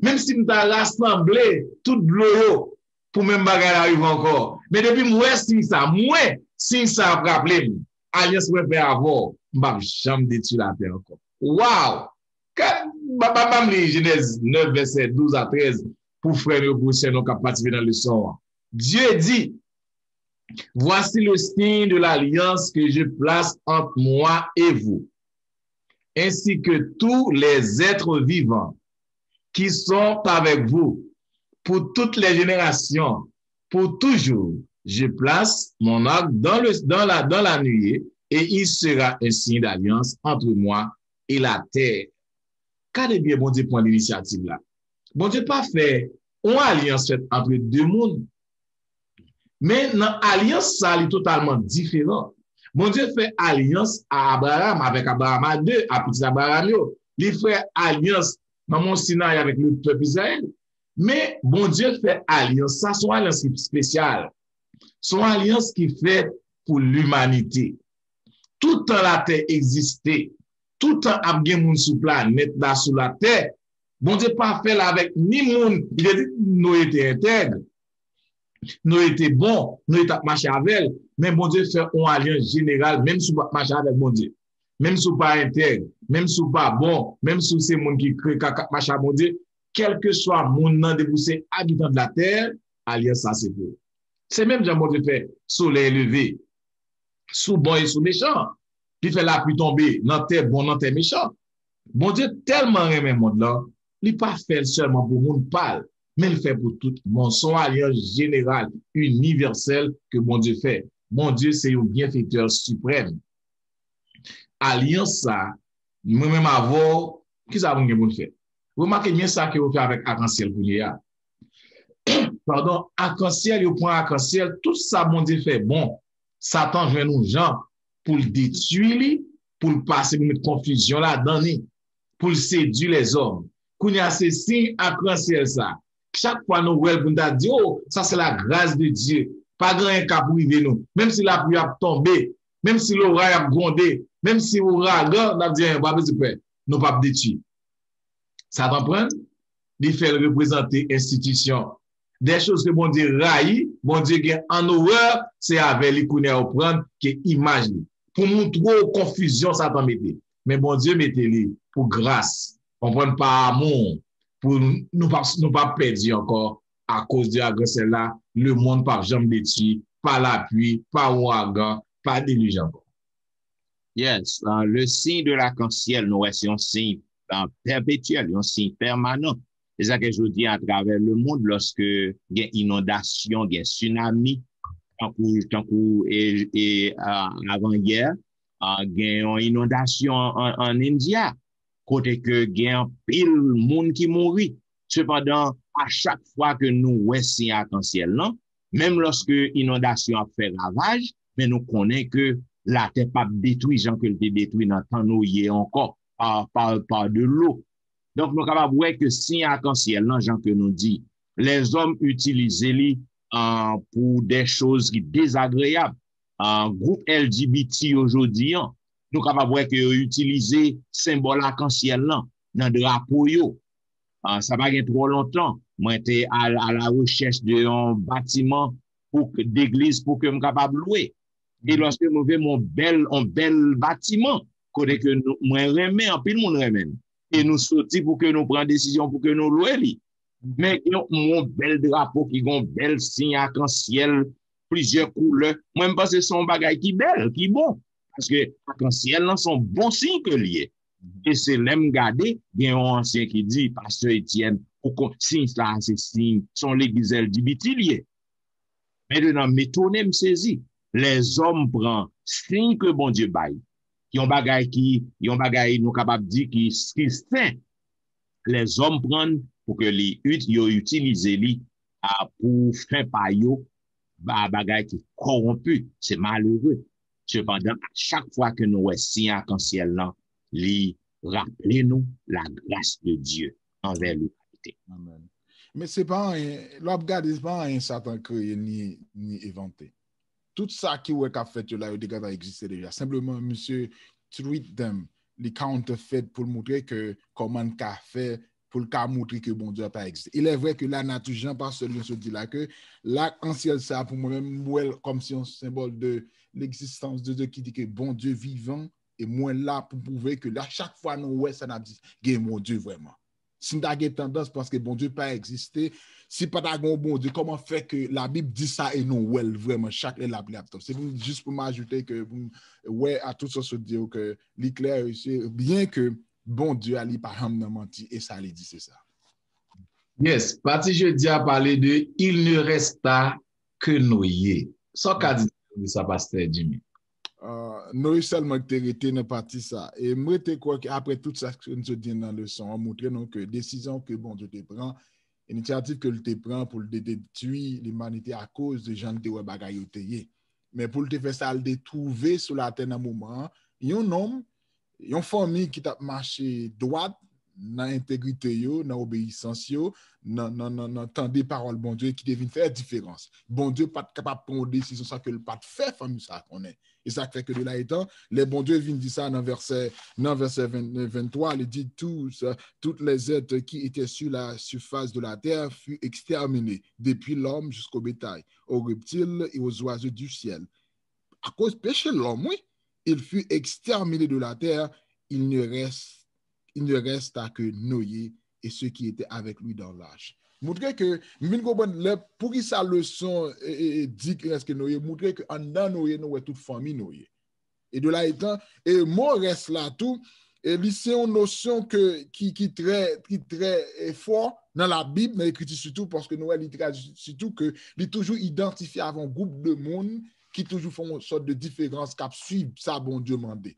Même si nous avons rassemblé tout l'eau pour même bagarre arrive encore. Mais depuis moi, si ça a rappelé, alliance me fait avoir, je jamais détruire la terre encore. Waouh! Genèse 9, verset 12 à 13, pour frère et pour sœur, nous qui participer dans le son. Dieu dit, voici le signe de l'alliance que je place entre moi et vous, ainsi que tous les êtres vivants qui sont avec vous pour toutes les générations, pour toujours. Je place mon arc dans la nuée et il sera un signe d'alliance entre moi et la terre. Quand bien bon Dieu prend l'initiative là. Bon Dieu pas fait une alliance faite entre deux mondes. Mais dans l'alliance, ça est totalement différent. Bon Dieu fait alliance à Abraham, avec Abraham à deux, à petit Abraham. Il fait alliance dans mon Sinaï avec le peuple Israël. Mais bon Dieu fait alliance, ça son alliance spéciale. Son alliance qui fait pour l'humanité. Tout le temps la terre existait. Tout le temps il y a des gens sur la planète, là, sur la terre. Bon Dieu pas fait là avec ni monde. Il a dit, nous étions intègres. Nous étions bons. Nous étions marchés avec. Mais bon Dieu fait une alliance générale, même si nous marchons avec bon Dieu. Même si nous pas intègres, même si nous pas bon, même si c'est monde qui crée marche avec bon Dieu, quel que soit mon nom de vous, habitants de la terre, alliance ça c'est pour. C'est même Jean bon Dieu fait soleil levé, sous bon et sous méchant. Il fait la pluie tomber, dans terre bon, dans terre méchant. Bon Dieu tellement aime le monde là, il pas fait seulement pour le monde pâle, mais il fait pour tout le monde. Son alliance générale, universelle que bon Dieu fait. Bon Dieu, c'est un bienfaiteur suprême. Alliance ça, moi-même avant, qu'est-ce que vous fait? Vous remarquez bien ça que vous faites avec arc-en-ciel pour les Pardon, arc-en-ciel, vous prenez arc-en-ciel, tout ça, bon Dieu fait. Bon, Satan vient nous gens pour le détruire, pour le passer, pour mettre confusion là-dedans, pour le séduire les hommes. Quand il y a ces signes arc-en-ciel ça, chaque fois nous voyons pour nous dire, oh, ça c'est la grâce de Dieu. Pas grand cas pour arriver nous. Même si la pluie a tombé, même si l'orage a grondé, même si l'ouragan a dit, nous pas détruire. Ça t'en il fait représenter institution. Des choses que bon Dieu raille, bon Dieu gagne en horreur, c'est avec les connaître au prendre qui image. pour nous trop confusion, ça t'en mettait. Mais bon Dieu, mettez-les pour grâce, comprendre par amour, pour nous pas perdre encore à cause de la grâce là, le monde par jambe détruit, par la pluie, par ouragan, par déluge encore. Yes, le signe de l'arc-en-ciel, nous, c'est un signe perpétuel, un signe permanent. C'est ça que je dis à travers le monde, lorsque il y a inondation, il y a tsunami, avant-hier, il y a une inondation en India, côté que il y a un pile monde qui mourit. Cependant, à chaque fois que nous voyons arc-en-ciel, non, même lorsque l'inondation a fait ravage, mais nous connaissons que la terre pas détruite, gens que le détruit dans le temps nous y est encore par de l'eau. Donc, nous sommes capables de voir que si arc-en-ciel, non, gens que nous dit, les hommes utilisent les pour des choses qui désagréables. Groupe LGBT aujourd'hui, nous sommes capables de voir que utiliser symbole arc-en-ciel dans le drapeau. Ça va pas trop longtemps. Moi, j'étais à la recherche d'un bâtiment d'église pour que je sois capable de louer. Et lorsque je vais mon bel bâtiment, côté que moi remets, en pile monde remets. Et nous sortis pour que nous prenions décision pour que nous louions. Mais mon bel drapeau qui a un bel signe arc-en-ciel, plusieurs couleurs. Moi, je pense que c'est son bagage qui est belle, qui est bon. Parce que arc-en-ciel, sont bons signes que lié. Et c'est l'aime garder, il y a un ancien qui dit, Pasteur Étienne, signe ça, c'est signe, sont l'église LGBT lié. Maintenant, m'étonner, me saisi. Les hommes prennent signe que bon Dieu baille. Ils ont bagay nous capable de dire qui saint. Les hommes prennent pour que les utilisent li pour faire par yo bagay qui corrompu. C'est malheureux. Cependant, à chaque fois que nous voyons arc-en-ciel là, li rappelez nous la grâce de Dieu envers l'humanité. Amen. Mais c'est pas c'est pas un Satan créé ni inventé. Tout ça qui a fait là, il a existé déjà. Simplement, monsieur, treat them, les counterfeit pour montrer que comment qu'a fait, pour le montrer que bon Dieu n'a pas existé. Il est vrai que la nature, Jean-Paul se dit là que l'arc-en-ciel, ça pour moi-même, comme si un symbole de l'existence de Dieu qui dit que bon Dieu vivant, et moi là pour prouver que là, chaque fois nous, ouais, ça n'a dit, mon Dieu vraiment. Si nous avons tendance parce que bon Dieu n'a pas existé, si pas d'agon bon Dieu, comment fait que la Bible dit ça et non well vraiment chaque la c'est juste pour m'ajouter que ouais à tout ça se dire que l'éclair bien que bon Dieu a pas menti et ça lui dit c'est ça. Yes, parti jeudi a parlé de il ne resta que Noé. Ça qu'a dit ça pasteur Jimmy. Noé seulement qui était dans partie ça et moi te quoi après tout ça que nous dit dans le son on montre non que décision que bon Dieu te prend initiative que le te prend pour le détruire l'humanité à cause de gens de bagaille tayé mais pour le faire ça le trouver sur la terre dans moment un homme une famille qui t'a marché droite dans l'intégrité yo dans obéissance yo dans temps des paroles bon Dieu qui devine faire différence bon Dieu pas capable prendre une décision ça que le pas faire famille ça connaît et ça fait que de là étant les bon Dieu vient dire ça dans verset 23 il dit toutes les êtres qui étaient sur la surface de la terre furent exterminés depuis l'homme jusqu'au bétail aux reptiles et aux oiseaux du ciel à cause péché de l'homme oui il fut exterminé de la terre il ne resta que Noé et ceux qui étaient avec lui dans l'arche. Montrer que, pour qui sa leçon dit qu'il reste que Noé, montrer que en Noé, nous avons toute famille Noé. Et de là étant, et moi reste là tout, et c'est une notion qui très fort dans la Bible, mais écrit surtout parce que Noé, surtout que il est toujours identifié avec un groupe de monde qui toujours font une sorte de différence qui suivent ça, bon Dieu mandé.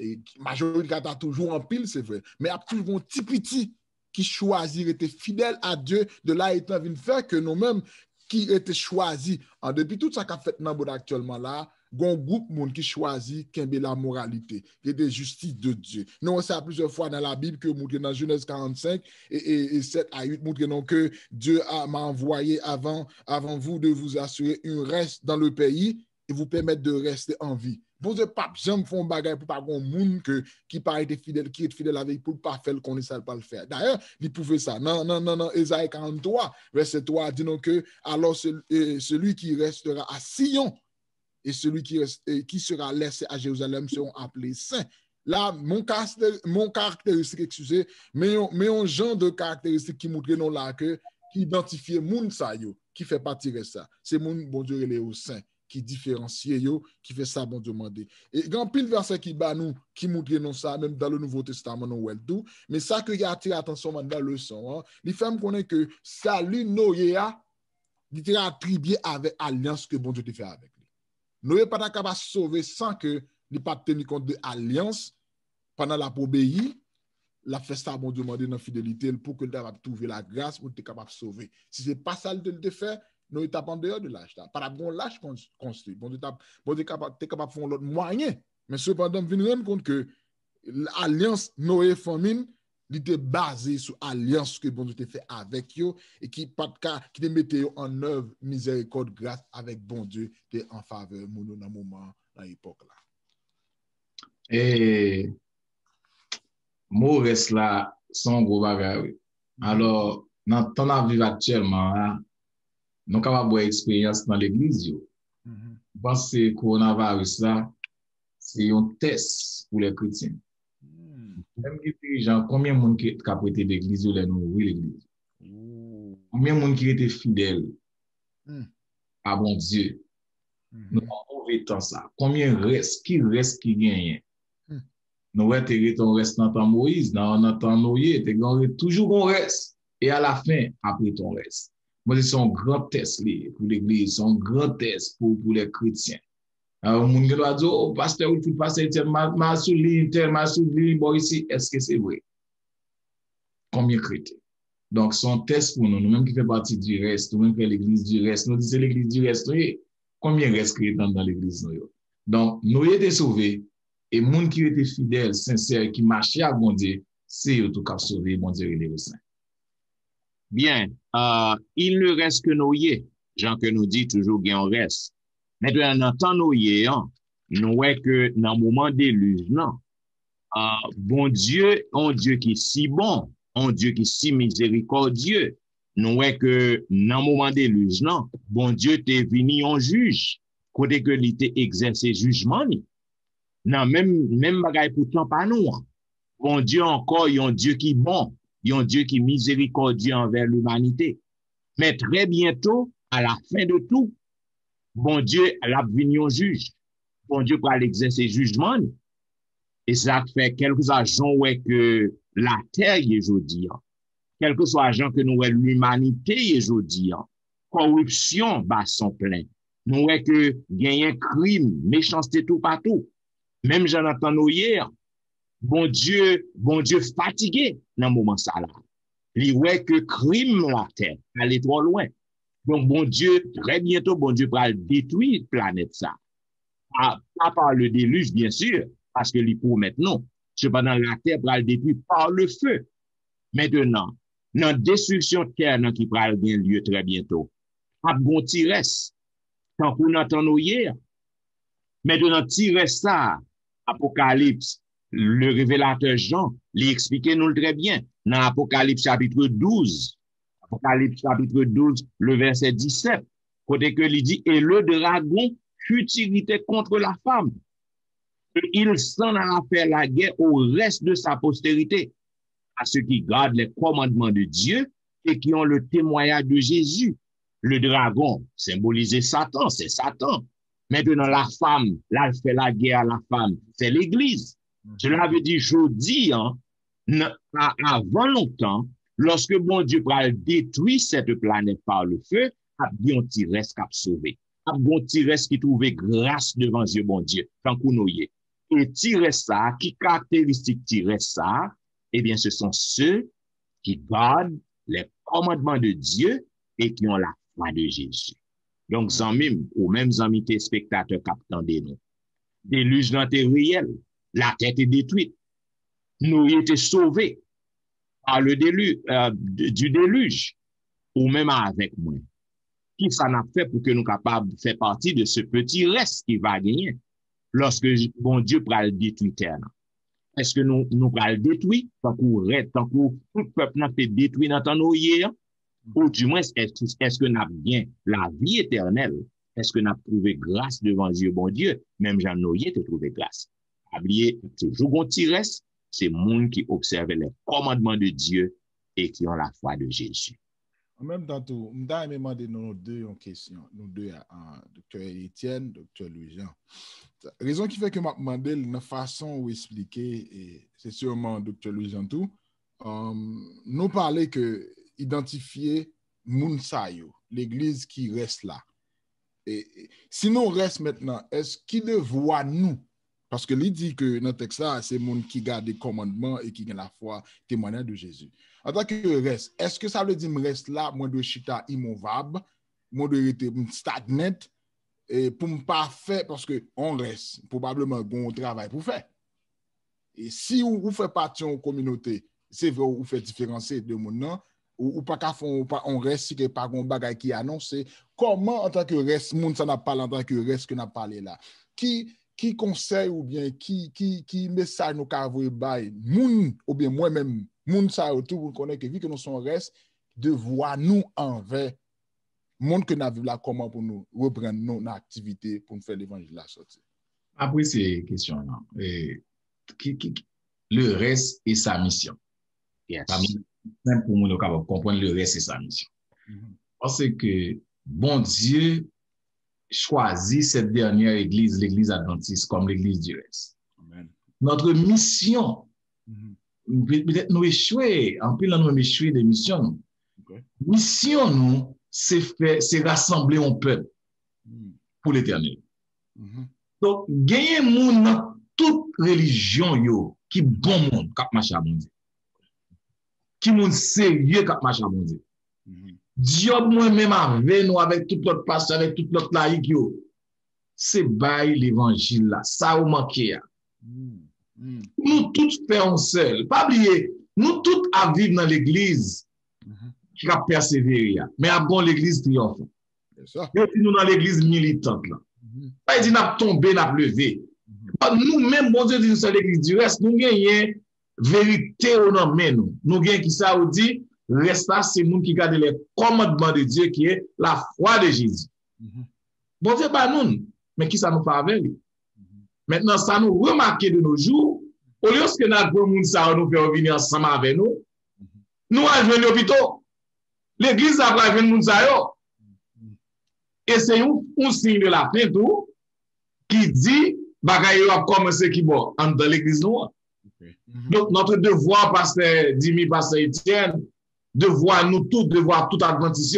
Et majorité a toujours en pile, c'est vrai, mais il y a toujours un petit qui choisit, était fidèle à Dieu, de là étant venu faire que nous-mêmes qui étaient choisis, en depuis tout ça qu'a fait dans le monde actuellement là, il y a un groupe de monde qui choisit qui la moralité, qui est justice de Dieu. Nous, on sait plusieurs fois dans la Bible que dans Genèse 45 et 7 à 8, montrent que Dieu m'a envoyé avant vous de vous assurer un reste dans le pays et vous permettre de rester en vie. Bon Dieu, pape, j'aime faire un bagage pour pas un monde qui pas été fidèle, qui est fidèle avec pour pas faire le qu'on ne sait pas le faire. D'ailleurs, il pouvait ça. Non, Ésaïe 43, verset 3, dit non que alors celui qui restera à Sion et celui qui sera laissé à Jérusalem seront appelés saints. Là, mon caractéristique, excusez, mais un genre de caractéristique qui montre non là que qui identifie moun sa yo, qui fait partie de ça. C'est moun bon Dieu les au saint qui différencie yo, qui fait ça bon Dieu mandé. Et grand pile verset qui bat nous qui montre non ça même dans le Nouveau Testament non wel tout, mais ça que y a attiré attention dans le leçon, il fait me connaître que salut Noé a il était attribué avec alliance que bon Dieu te fait avec lui. Noé pas capable de sauver sans que il pas tenu compte de alliance pendant la obéir, la fait ça bon Dieu demandé dans fidélité pour que tu capable trouver la grâce pour être capable de sauver. Si c'est pas ça de le faire, nous est en dehors de l'âge. Pas la bon l'âge construit. Bon Dieu capable de faire l'autre moyen. Mais cependant, vous vous rendez compte que l'alliance Noé famine il était basé sur l'alliance que bon Dieu fait avec eux et qui te mettait en œuvre miséricorde grâce avec bon Dieu en faveur de dans moment dans l'époque là. Et mot reste là son gros bagage. Alors dans ton avis actuellement nous capable avoir expérience dans l'église parce que coronavirus là c'est un test pour les chrétiens. Même les dirigeants, combien de monde qui a prêté l'église ou nous ouvrir l'église? Combien de monde qui était fidèle à bon Dieu? Nous avons mauvais temps ça. Combien reste qui gagne? Nous avons reste dans temps Moïse, dans temps Noé, toujours un reste. Et à la fin, après ton reste. Moi, c'est un grand test pour l'église, c'est un grand test pour les chrétiens. Alors, mon gars dit, oh, pasteur, il faut passer ma souli, bon, ici, est-ce que c'est vrai? Combien chrétiens? Donc, c'est un test pour nous, nous-mêmes qui fait partie du reste, nous-mêmes qui fait l'église du reste, nous disons l'église du reste, combien reste chrétiens dans l'église? Donc, nous étions sauvés, et les gens qui étaient fidèles, sincères, qui marchaient à bon Dieu, c'est eux tout cas sauvés, bon Dieu, il est au sein. Bien, il ne reste que Noé, Jean que nous dit toujours qu'il en reste. Maintenant, dans le temps Noé, nous voyons que dans le moment déluge, bon Dieu, un Dieu qui est si bon, un Dieu qui est si miséricordieux, nous voyons que dans le moment déluge, bon Dieu t'est venu en juge, côté que il t'est exercé jugement. Non, même bagaille pourtant pas nous. Bon Dieu encore, il y a un Dieu qui est bon, il y a un Dieu qui est miséricordieux envers l'humanité. Mais très bientôt, à la fin de tout, bon Dieu l'a venu en juge. Bon Dieu va l'exercer jugement. Et ça fait quelques agents que la terre est aujourd'hui. Quelques soit agents que nous l'humanité est aujourd'hui. Corruption, sont plein. Nous voyons que gagne crime, méchanceté tout partout. Même Jonathan Noyer, bon Dieu fatigué dans le moment ça là. Il voit que crime la terre, aller trop loin. Donc, bon Dieu, très bientôt, bon Dieu va détruire la planète ça. Pas par le déluge, bien sûr, parce que il promet non. Cependant, la terre va le détruire par le feu. Maintenant, dans la destruction de terre qui va avoir lieu très bientôt, pas bon tiresse, tant qu'on entend hier. Maintenant, tiresse ça, Apocalypse, le révélateur Jean, l'expliquait nous très bien. Dans Apocalypse chapitre 12, Apocalypse chapitre 12, le verset 17, côté que il dit, et le dragon fut irrité contre la femme. Et il s'en alla faire la guerre au reste de sa postérité, à ceux qui gardent les commandements de Dieu et qui ont le témoignage de Jésus. Le dragon symbolisait Satan, c'est Satan. Maintenant, la femme, là, elle fait la guerre à la femme, c'est l'Église. Cela veut dire, je dis, avant longtemps, lorsque bon Dieu va détruire cette planète par le feu, il y a un petit reste qui a sauvé. Il y a un petit reste qui trouve grâce devant Dieu, bon Dieu, tant qu'on y est. Et tirer ça, qui caractéristique tirer ça, eh bien, ce sont ceux qui gardent les commandements de Dieu et qui ont la foi de Jésus. Donc, ou même amis téléspectateurs captant des noms. Déluge dans tes réel. La tête est détruite. Nous étions sauvés par le déluge, du déluge, ou même avec moi. Qui ça n'a fait pour que nous capables de faire partie de ce petit reste qui va gagner lorsque bon Dieu va le détruire terre? Est-ce que nous va le détruire tant qu'on tout le peuple n'a fait détruire dans nos hier? Ou du moins, est-ce que nous avons bien la vie éternelle? est-ce que nous avons trouvé grâce devant Dieu, bon Dieu? Même Jean Noyer te trouvé grâce. Oubliez, toujours bon petit reste, c'est monde qui observe les commandements de Dieu et qui ont la foi de Jésus. En même temps, tout, je vais demander nous deux en question, nous deux, docteur Étienne, docteur Louis-Jean. La raison qui fait que je demande la façon où expliquer, et c'est sûrement docteur Louis-Jean tout, nous parler que identifier Mounsayo, l'église qui reste là. Et si nous reste maintenant, est-ce qu'il le voit nous? Parce que lui dit que dans le texte là, c'est monde qui garde les commandements et qui a la foi, témoignage de Jésus. En tant que reste, est-ce que ça veut dire que je reste là, moi de chita immovable, moi de rester stagnant, et pour ne pas faire, parce qu'on reste, probablement, un travail pour faire. Et si vous faites partie de la communauté, c'est vrai, vous faites différencier de mon ou pas qu'à fond, on reste si pas un bagage qui annonce, comment en tant que reste, moun ça n'a pas en tant que reste que n'a parlé là. Qui conseille ou bien qui message nous avons bail moun ou bien moi-même moun ça autour pour connaître que vu que nous sommes reste de voir nous envers monde que nous là comment pour nous reprendre nos activités pour nous faire l'évangile la sortie. Après ces questions là, le reste est sa mission. Yes. Même pour nous comprendre le reste et sa mission. Parce que bon Dieu choisit cette dernière église, l'église adventiste, comme l'église du reste. Amen. Notre mission, peut-être nous échouer, en plus nous échouer des missions. Okay. Mission nous, c'est rassembler un peuple pour l'éternel. Donc, gagner monde dans toute religion yo, qui bon monde, cap marche à bon Dieu. Qui monde sérieux cap marche à bon Dieu. Dieu moi-même avec nous, avec tout notre pasteur, avec tout notre laïc yo, c'est bail l'évangile là, ça ou manqué. Nous tous faisons seul. Pas oublier, nous tous à vivre dans l'église qui a persévéré, mais à bon l'église triomphante. Et puis nous dans l'église militante là. Pas dit n'a tombé, n'a levé. Nous-mêmes, bon Dieu dit nous c'est l'église du reste, nous gagnons vérité au nom de nous. Nous gagnons qui ça ou dit, reste là, c'est nous qui gardent les commandements de Dieu qui est la foi de Jésus. Bon Dieu, pas nous, mais qui ça nous fait avec lui? Maintenant, ça nous remarque de nos jours, au lieu que notre bon monde ça nous fait venir ensemble avec nous, nous allons venir l'hôpital. L'église a pas venir nous ça yo. Et c'est un signe de la fin tout qui dit bagay yo a commencé qui bon dans l'église noire. Donc notre devoir pasteur Dimi, pasteur Étienne, devoir nous tous, devoir tout adventiste,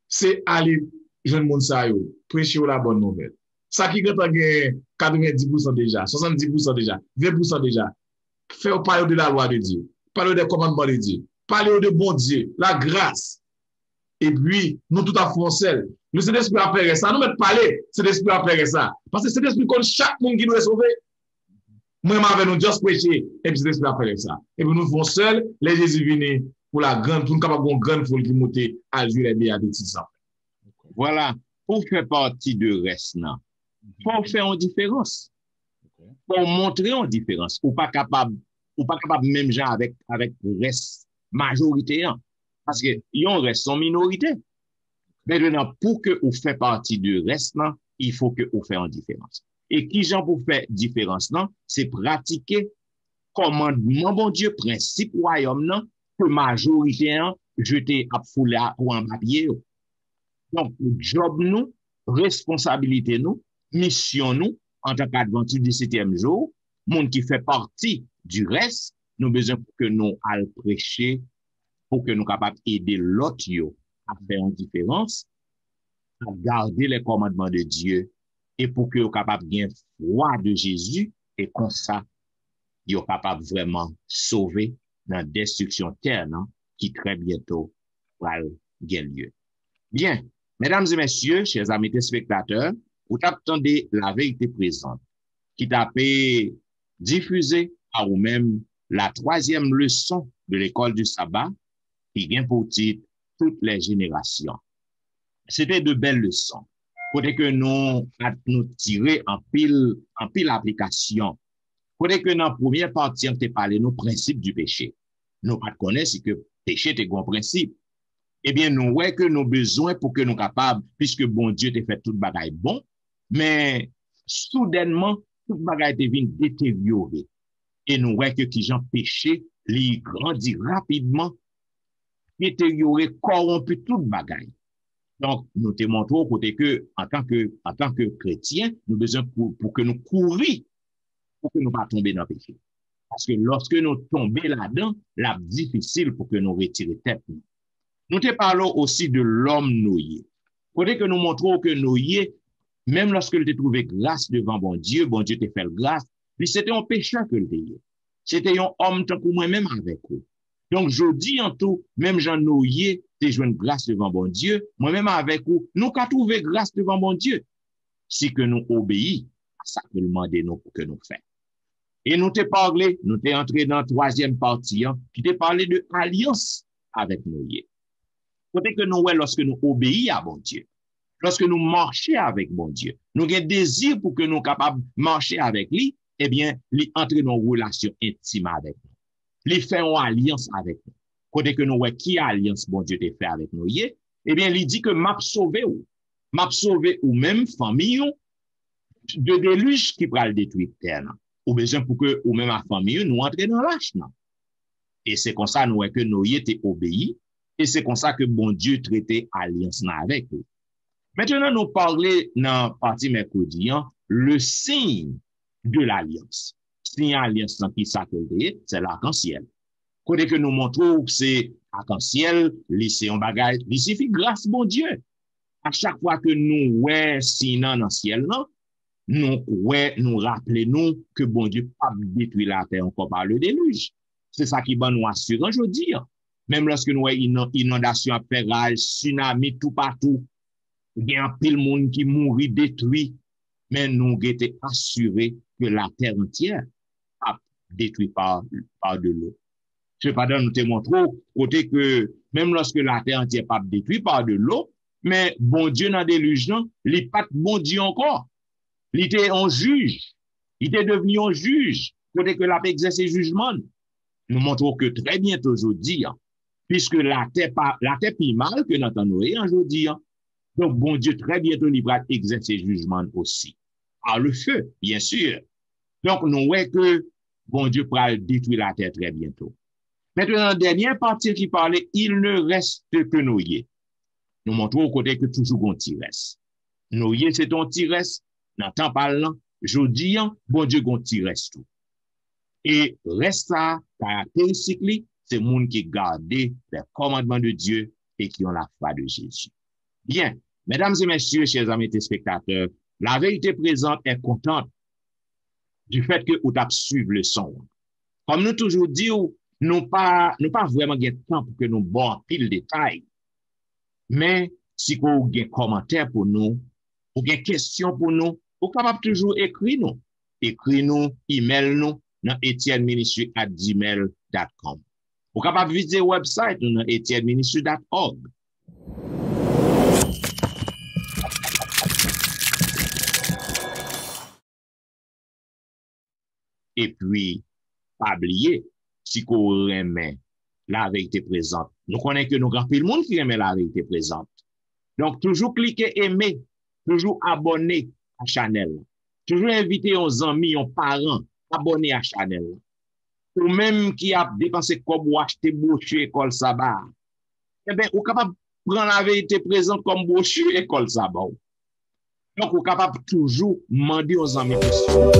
c'est aller jeune monde ça yo, prêcher la bonne nouvelle. Ça qui est 90% déjà, 70% déjà, 20% déjà. Faire parler de la loi de Dieu, parler des commandements de Dieu, parler de bon Dieu, la grâce. Et puis, nous tout à fond seul. Le Saint-Esprit a fait ça. Nous mettons parler, c'est l'Esprit a fait ça. Parce que c'est l'Esprit comme chaque monde qui nous est sauvé. Moi, avec nous, juste prêcher, et puis c'est l'Esprit a fait ça. Et puis nous faisons seuls, les Jésus viennent pour la grande, pour nous capables de grande foule qui monte à jouer les béatitudes. Voilà, pour faire partie de reste, pour faire une différence. Pour montrer une différence. Ou pas capable même genre avec reste majorité. Parce que yon reste en minorité. Maintenant, pour que vous faites partie de reste, il faut que vous fassiez une différence. Et qui j'en pour faire différence, c'est pratiquer commandement, bon Dieu, principe royaume, que majorité, jeter à foule ou en papier. Donc, job nous, responsabilité nous, mission nous, en tant qu'adventiste du 7e jour, monde qui fait partie du reste, nous avons besoin pour que nous allons prêcher, pour que nous soyons capables d'aider l'autre à faire une différence, à garder les commandements de Dieu, et pour que nous soyons capables de gagner foi de Jésus, et comme ça, nous sommes capables vraiment de sauver dans la destruction terre, qui très bientôt va gagner lieu. Bien, mesdames et messieurs, chers amis téléspectateurs, vous attendez la vérité présente, qui t'a diffusé à vous-même la 3e leçon de l'école du sabbat, qui vient pour titre toutes les générations. C'était de belles leçons. Côté que nous tirer en pile application. Côté que dans la première partie, on t'a parlé nos principes du péché. Nous pas connaître si que péché est un principe. eh bien, nous voyons que nos besoins pour que nous capables, puisque bon Dieu t'a fait tout bagaille bon, mais soudainement, tout bagaille te vient détériorer. Et nous voyons que qui gens péché, les grandit rapidement, détériorer, corrompu tout bagaille. Donc, nous te montrons côté que, en tant que chrétien, nous besoin pour que nous courions, pour que nous pas tomber dans le péché. Parce que lorsque nous tombons là-dedans, c'est difficile pour que nous retirions tête. Nous te parlons aussi de l'homme noyé. Côté que nous montrons que noyé, même lorsque il te trouvé grâce devant bon Dieu te fait grâce, mais c'était un pécheur que le était. C'était un homme tant que moi-même avec vous. Donc, je dis en tout, même Jean Noyer, te joint grâce devant bon Dieu, moi-même avec vous, nous qu'à trouver grâce devant bon Dieu, si que nous obéissons à ça que demande nous pour que nous faisons. Et nous te parlé, nous t'es entré dans la troisième partie, qui te parlé de alliance avec Noyer. Côté que nous, lorsque nous obéissons à bon Dieu, lorsque nous marchons avec bon Dieu, nous avons désir pour que nous soyons capables de marcher avec lui, eh bien, lui entrer dans une relation intime avec nous. Lui faire une alliance avec nous. Côté que nous voyons qui alliance bon Dieu te fait avec nous, eh bien, il dit que m'a sauvé ou même famille de déluge qui va le détruire terre. Ou besoin pour que ou même la famille nous entre dans l'âge. Et c'est comme ça nous voyons que nous était obéi et c'est comme ça que bon Dieu traitait alliance avec nous. Maintenant, nous parlons dans la partie mercredi, le signe de l'alliance. Signe alliance qui s'appelle, c'est l'arc-en-ciel. Côté que nous montrons que c'est arc-en-ciel, c'est un bagage, il suffit grâce bon Dieu. À chaque fois que nous voyons signe dans le ciel, nous rappelons que bon Dieu pas détruit la terre encore par le déluge. C'est ça qui va nous assurer aujourd'hui. Même lorsque nous voyons inondation à faire rage, tsunami tout partout, il y a un pile monde qui mourit détruit, mais nous sommes assurés que la terre entière a détruit par de l'eau. Cependant, nous te montrons côté que même lorsque la terre entière pas détruite par de l'eau, mais bon Dieu dans déluge, il n'est pas bon Dieu encore. Il était un juge. Il était devenu un juge. Côté que la paix exerce jugement. Nous montrons que très bientôt aujourd'hui, puisque la terre plus mal que notre Noé aujourd'hui. Donc, bon Dieu, très bientôt, il va exercer jugement aussi. Par le feu, bien sûr. Donc, nous voyons que bon Dieu pourra détruire la terre très bientôt. Maintenant, dernière partie qui parlait, il ne reste que Noé. Nous montrons au côté que toujours on t'y reste. Noé, c'est ton t'y reste. Dans le temps parlant, je dis, bon Dieu, on t'y reste tout. Et reste ça, caractéristique, c'est le monde qui garde les commandements de Dieu et qui ont la foi de Jésus. Bien, mesdames et messieurs, chers amis téléspectateurs, la vérité présente est contente du fait que vous avez suivi le son. Comme nous toujours disons, nous pas vraiment de temps pour que nous bon pile détail. Mais si vous avez des commentaires pour nous, ou des questions pour nous, vous êtes capable toujours écrire nous. Écrire nous, email nous dans etienneministry@gmail.com. Vous êtes capable de visiter le website dans etienneministry.org. Et puis, pas oublier, si vous aimez la vérité présente. Nous connaissons que nous avons plus de monde qui aime la vérité présente. Donc, toujours cliquer aimer, toujours abonner à la chaîne. Toujours inviter aux amis, aux parents, abonner à la chaîne. Ou même qui a dépensé comme ou acheter brochure école sabbat. Eh bien, vous êtes capable de prendre la vérité présente comme brochure école sabbat. Donc, vous êtes capable toujours demander aux amis questions.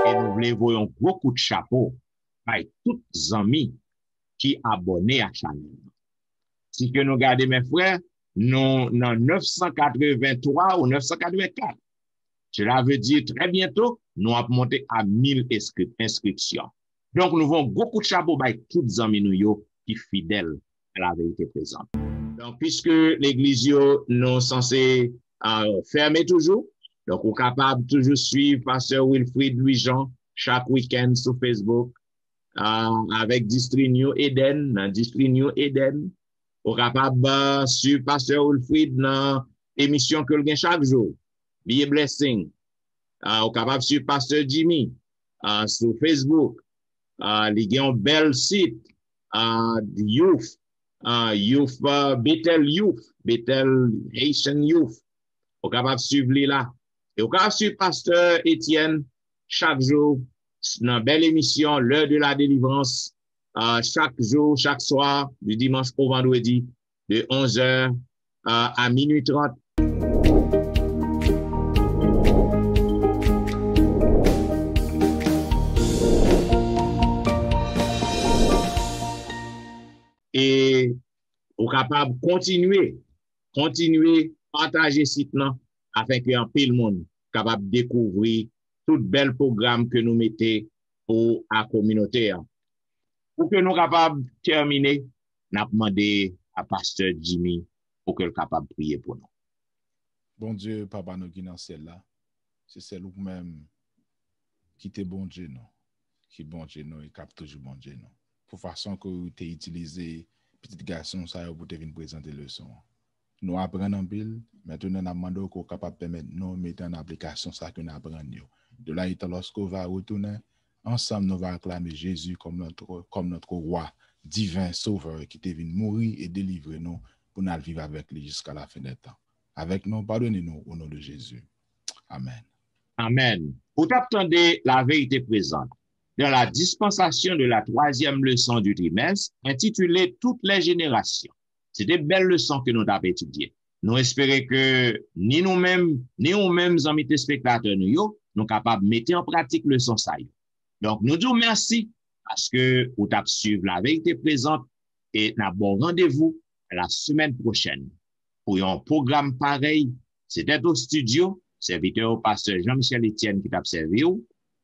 Et nous voulons un gros coup de chapeau à tous les amis qui abonnent à la chaîne. Si que nous regardons mes frères, nous dans 983 ou 984. Cela veut dire très bientôt, nous allons monter à 1000 inscriptions. Donc, nous avons beaucoup de chapeau à tous les amis nous qui sont fidèles à la vérité présente. Donc, puisque l'église nous censé fermer toujours, donc on est capable de toujours suivre Pasteur Wilfrid Louis-Jean chaque week-end sur Facebook avec District New Eden, District New Eden. On est capable de suivre Pasteur Wilfrid dans l'émission que le gagne chaque jour. Be a blessing. On est capable de suivre Pasteur Jimmy sur Facebook. Il y a un bel site, Youth, Bethel Youth, Bethel Haitian Youth. Vous êtes capable de suivre là. Et vous êtes capable de suivre Pasteur Étienne chaque jour dans une belle émission, l'heure de la délivrance, chaque jour, chaque soir, du dimanche au vendredi, de 11h à minuit 30. Et vous êtes capable de continuer, partager ce site là, afin que un pile monde capable de découvrir tout bel programme que nous mettons pour la communauté. Pour que nous capables de terminer, nous avons demandé à Pasteur Jimmy pour que nous capable de prier pour nous. Bon Dieu, Papa, nous qui dans ciel là, c'est celle ou même qui t'est bon Dieu, non? Qui bon Dieu, non? Et cap toujours bon Dieu, non? Pour façon que tu as utilisé petit garçon ça pour te venir présenter le leçon. Nous apprenons en pile, maintenant nous demandons qu'on est capable de permettre nous mettre en application ça que nous apprenons. De là, lorsqu'on va retourner, ensemble, nous allons acclamer Jésus comme notre roi divin, sauveur, qui est venu mourir et délivrer nous pour nous vivre avec lui jusqu'à la fin des temps. Avec nous, pardonnez-nous au nom de Jésus. Amen. Amen. Vous attendez la vérité présente dans la dispensation de la 3e leçon du trimestre intitulée Toutes les générations. C'est des belles leçons que nous avons étudiées. Nous espérons que ni nous-mêmes, ni nous-mêmes, amis téléspectateurs, nous sommes capables de mettre en pratique le leçon ça. Donc, nous disons merci parce que vous avez suivi la vérité présente et nous avons rendez-vous la semaine prochaine pour un programme pareil. C'était au studio, serviteur au pasteur Jean-Michel Etienne qui t'a servi.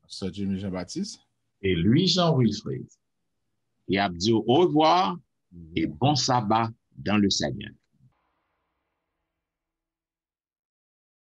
Pasteur Jimmy Jean-Baptiste. Et lui, Jean-Wilfrid. Et a dit au revoir et bon sabbat dans le Seigneur.